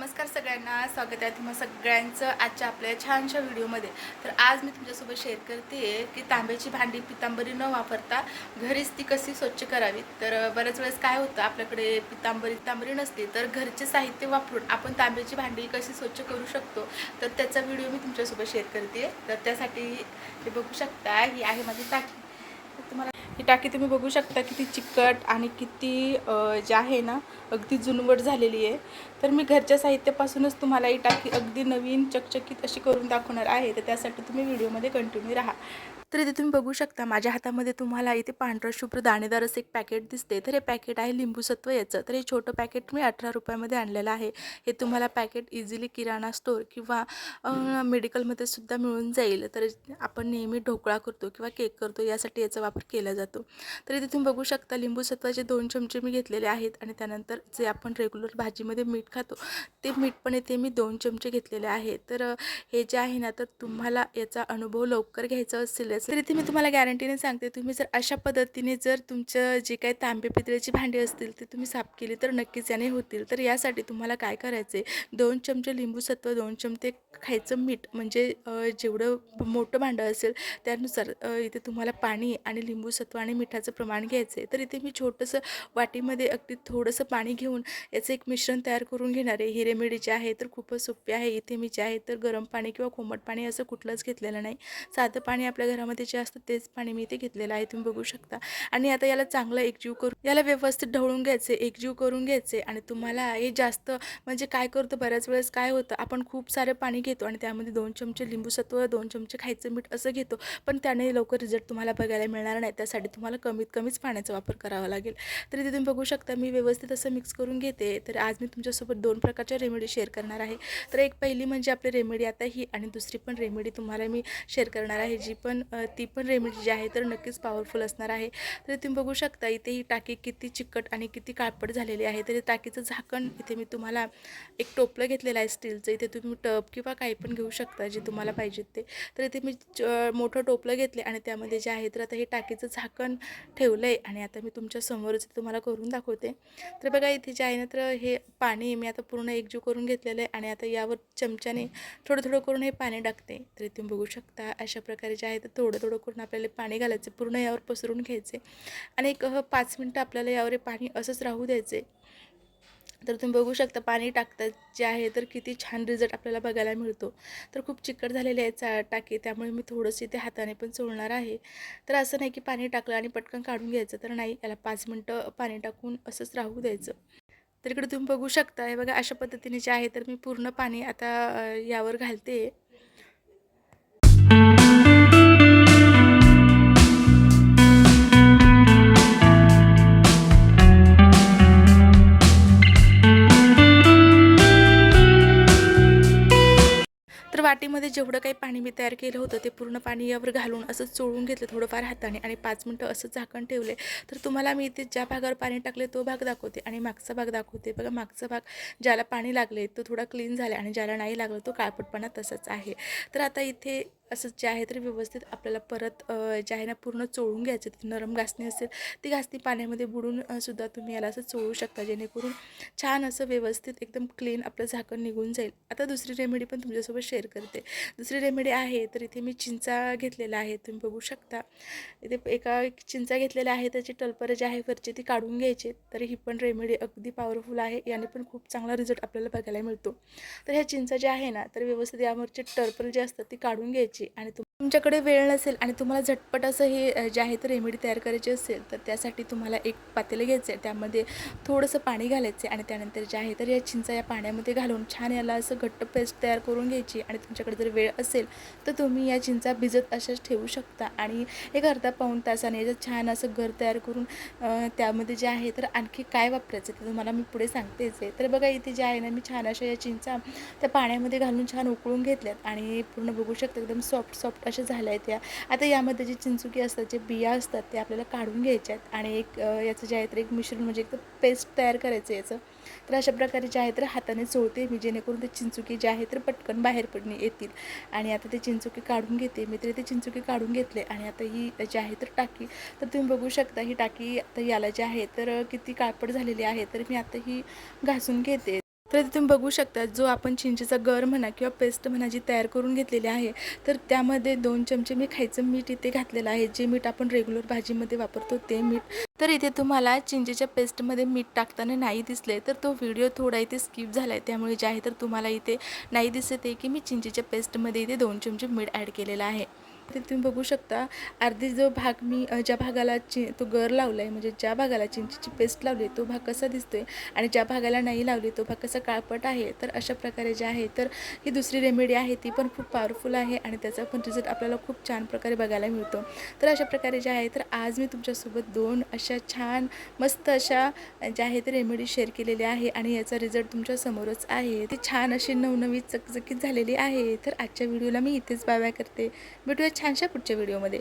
नमस्कार सगळ्यांना, स्वागत आहे तुम्हा सगळ्यांचं आजच्या आपल्या छानशा व्हिडिओमध्ये। तर आज मी तुमच्यासोबत शेअर करते की तांब्याची भांडी पितांबरी न वापरता घरीच ती कशी स्वच्छ करावी। तर बऱ्याच वेळेस काय होतं, आपल्याकडे पितांबरी नसते, तर घरचे साहित्य वापरून आपण तांब्याची भांडी कशी स्वच्छ करू शकतो, तर त्याचा व्हिडिओ मी तुमच्यासोबत शेअर करते। तर त्यासाठी हे बघू शकता, ही आहे माझी टाकी। तुम्हाला ही टाकी तुम्ही बघू शकता किती चिकट आणि किती जे आहे ना अगदी जुनवट झालेली आहे। तर मी घरच्या साहित्यापासूनच तुम्हाला ही टाकी अगदी नवीन चकचकीत अशी करून दाखवणार आहे। तर त्यासाठी तुम्ही व्हिडिओमध्ये कंटिन्यू राहा। तर इथे तुम्ही बघू शकता, माझ्या हातामध्ये तुम्हाला इथे पांढरं शुभ्र दाणेदार असं एक पॅकेट दिसते। तर हे पॅकेट आहे लिंबूसत्व याचं। तर हे छोटं पॅकेट मी 18 रुपयामध्ये आणलेलं आहे। हे तुम्हाला पॅकेट इझिली किराणा स्टोअर किंवा मेडिकलमध्ये सुद्धा मिळून जाईल। तर आपण नेहमी ढोकळा करतो किंवा केक करतो, यासाठी याचा वापर केला जातो। तर इथे तुम्ही बघू शकता, लिंबूसत्वाचे 2 चमचे मी घेतलेले आहेत आणि त्यानंतर जे आपण रेग्युलर भाजीमध्ये मीठ खातो ते मीठ पण इथे मी 2 चमचे घेतलेले आहे। तर हे जे आहे ना, तर तुम्हाला याचा अनुभव लवकर घ्यायचा असेल तर इथे मी तुम्हाला गॅरंटीने सांगते, तुम्ही जर अशा पद्धतीने जर तुमचं जे काही तांबे पितळेची भांडी असतील ते तुम्ही साफ केली तर नक्कीच याने होतील। तर यासाठी तुम्हाला काय करायचे, 2 चमचे लिंबूसत्व, 2 चमचे खायचं मीठ, म्हणजे जेवढं मोठं भांडं असेल त्यानुसार इथे तुम्हाला पाणी आणि लिंबूसत्व आणि मिठाचं प्रमाण घ्यायचं आहे। तर इथे मी छोटंसं वाटीमध्ये अगदी थोडंसं पाणी घेऊन याचं एक मिश्रण तयार करून घेणार आहे। ही रेमेडी जी आहे तर खूपच सोपी आहे। इथे मी जे आहे तर गरम पाणी किंवा कोमट पाणी असं कुठलंच घेतलेलं नाही, साधं पाणी आपल्या घरामध्ये जे असतं तेच पाणी मी इथे घेतलेलं आहे, तुम्ही बघू शकता। आणि आता याला चांगलं एकजीव करून याला व्यवस्थित ढवळून घ्यायचे, एकजीव करून घ्यायचे। आणि तुम्हाला हे जास्त म्हणजे काय करतो, बऱ्याच वेळेस काय होतं, आपण खूप सारे पाणी घेतो आणि त्यामध्ये 2 चमचे लिंबूसत्व, 2 चमचे खायचं मीठ असं घेतो, पण त्याने लवकर रिझल्ट तुम्हाला बघायला मिळणार नाही। त्यासाठी तुम्हाला कमीत कमीच पाण्याचा वापर करावा लागेल। तर इथे तुम्ही बघू शकता, मी व्यवस्थित असं मिक्स करून घेते। तर आज मी तुमच्यासोबत 2 प्रकारच्या रेमेडी शेअर करणार आहे। तर एक पहिली म्हणजे आपली रेमेडी आता ही, आणि दुसरी पण रेमेडी तुम्हाला मी शेअर करणार आहे, जी पण ती पण रेमेडी जी आहे तर नक्कीच पॉवरफुल असणार आहे। तर तुम्ही बघू शकता, इथे ही टाकी किती चिकट आणि किती काळपट झालेली आहे। तर टाकीचं झाकण इथे मी तुम्हाला एक टोपलं घेतलेलं आहे स्टीलचं, इथे तुम्ही टब किंवा काही पण घेऊ शकता जे तुम्हाला पाहिजे ते। तर इथे मी मोठं टोपलं घेतले आणि त्यामध्ये जे आहे तर आता हे टाकीचं झाकण ठेवलं आहे आणि आता मी तुमच्या समोरच तुम्हाला करून दाखवते। तर बघा, इथे जे आहे ना तर हे पाणी मी आता पूर्ण एकजीव करून घेतलेलं आहे आणि आता यावर चमच्याने थोडं थोडं करून हे पाणी टाकते। तर तुम्ही बघू शकता, अशा प्रकारे जे आहे तर थोडं थोडं करून आपल्याला पाणी घालायचं, पूर्ण यावर पसरून घ्यायचे आणि एक 5 मिनटं आपल्याला यावर पाणी असंच राहू द्यायचे। तर तुम्ही बघू शकता, पाणी टाकतात जे आहे तर किती छान रिझल्ट आपल्याला बघायला मिळतो। तर खूप चिकट झालेली आहे टाकी, त्यामुळे मी थोडंसं इथे हाताने पण चोळणार आहे। तर असं नाही की पाणी टाकलं आणि पटकन काढून घ्यायचं, तर नाही, याला 5 मिनटं पाणी टाकून असंच राहू द्यायचं। तर इकडे तुम्ही बघू शकता, हे बघा अशा पद्धतीने जे आहे तर मी पूर्ण पाणी आता यावर घालते। तर वाटीमध्ये जेवढं काही पाणी मी तयार केलं होतं ते पूर्ण पाणी यावर घालून असं चोळून घेतलं थोडंफार हाताने आणि 5 मिनटं असं झाकण ठेवले। तर तुम्हाला मी इथे ज्या भागावर पाणी टाकले तो भाग दाखवते आणि मागचा भाग दाखवते। बघा, मागचा भाग ज्याला पाणी लागले तो थोडा क्लीन झाला आणि ज्याला नाही लागलं तो काळपटपणा तसाच आहे। तर आता इथे असं जे आहे तर व्यवस्थित आपल्याला परत जे आहे ना पूर्ण चोळून घ्यायचं। ती नरम घासणी असेल ती घासणी पाण्यामध्ये बुडून सुद्धा तुम्ही याला असं चोळू शकता, जेणेकरून छान असं व्यवस्थित एकदम क्लीन आपलं झाकण निघून जाईल। आता दुसरी रेमेडी पण तुमच्यासोबत शेअर करते। दुसरी रेमेडी आहे तर इथे मी चिंचा घेतलेला आहे, तुम्ही बघू शकता। इथे एका चिंचा घेतलेला आहे, त्याची टलपरं जी आहे वरची ती काढून घ्यायची। तर ही पण रेमेडी अगदी पॉवरफुल आहे, याने पण खूप चांगला रिझल्ट आपल्याला बघायला मिळतो। तर ह्या चिंचा ज्या आहे ना तर व्यवस्थित यावरचे टलपर जे असतात ती काढून घ्यायची आणि तुमच्याकडे वेळ नसेल आणि तुम्हाला झटपट असं हे जे आहे तर रेमेडी तयार करायची असेल तर त्यासाठी तुम्हाला एक पातेलं घ्यायचं आहे, त्यामध्ये थोडंसं पाणी घालायचं आणि त्यानंतर जे आहे तर या चिंचा या पाण्यामध्ये घालून छान याला असं घट्ट पेस्ट तयार करून घ्यायची। आणि तुमच्याकडे जर वेळ असेल तर तुम्ही या चिंचा भिजत अशाच ठेवू शकता आणि एक अर्धा पाऊण तासाने याचं छान असं घर तयार करून त्यामध्ये जे आहे तर आणखी काय वापरायचं ते तुम्हाला मी पुढे सांगतेच आहे। तर बघा, इथे जे आहे ना मी छान अशा या चिंचा त्या पाण्यामध्ये घालून छान उकळून घेतल्यात आणि पूर्ण बघू शकता एकदम सॉफ्ट सॉफ्ट अशा झाल्या आहेत या। आता यामध्ये जे चिंचुकी असतात, जे बिया असतात ते आपल्याला काढून घ्यायचे आहेत आणि एक याचं जे आहे तर एक मिश्रण म्हणजे एक पेस्ट तयार करायचं याचं। तर अशा प्रकारे जे आहे तर हाताने चोळते मी, जेणेकरून ते चिंचुकी जे आहे तर पटकन बाहेर पडणे येतील। आणि आता ते चिंचुकी काढून घेते मी, तर ते चिंचुकी काढून घेतले आणि आता ही जी आहे तर टाकी, तर तुम्ही बघू शकता ही टाकी आता याला जे आहे तर किती काळपट झालेली आहे। तर मी आता ही घासून घेते। तर इथे तुम्ही बघू शकता जो आपण चिंचेचा गर म्हणा किंवा पेस्ट म्हणा जी तयार करून घेतलेली आहे, तर त्यामध्ये 2 चमचे मी खायचं मीठ इथे घातलेलं आहे. जे मीठ आपण रेग्युलर भाजीमध्ये वापरतो ते मीठ. तर इथे तुम्हाला चिंचेच्या पेस्टमध्ये मीठ टाकताना नाही दिसले तर तो व्हिडिओ थोडा इथे स्किप झाला आहे, त्यामुळे जे आहे तर तुम्हाला इथे नाही दिसत आहे की मी चिंचेच्या पेस्टमध्ये इथे 2 चमचे मीठ ॲड केलेलं आहे. ते तुम्ही बघू शकता अर्धी जो भाग मी ज्या भागाला तो गर लावला आहे, म्हणजे ज्या भागाला चिंचेची पेस्ट लावली तो भाग कसा दिसतोय आणि ज्या भागाला नाही लावली तो भाग कसा काळपट आहे. तर अशा प्रकारे जे आहे तर ही दुसरी रेमेडी आहे ती पण खूप पॉवरफुल आहे आणि त्याचा पण रिझल्ट आपल्याला खूप छान प्रकारे बघायला मिळतो. तर अशा प्रकारे जे आहे तर आज मी तुमच्यासोबत 2 अशा छान मस्त अशा ज्या आहेत रेमेडी शेअर केलेल्या आहे आणि याचा रिझल्ट तुमच्या समोरच आहे. ती छान अशी नवनवीन चकचकीत झालेली आहे. तर आजच्या व्हिडिओला मी इथेच बाय बाय करते. भेटूया छानशा पुढच्या व्हिडिओमध्ये.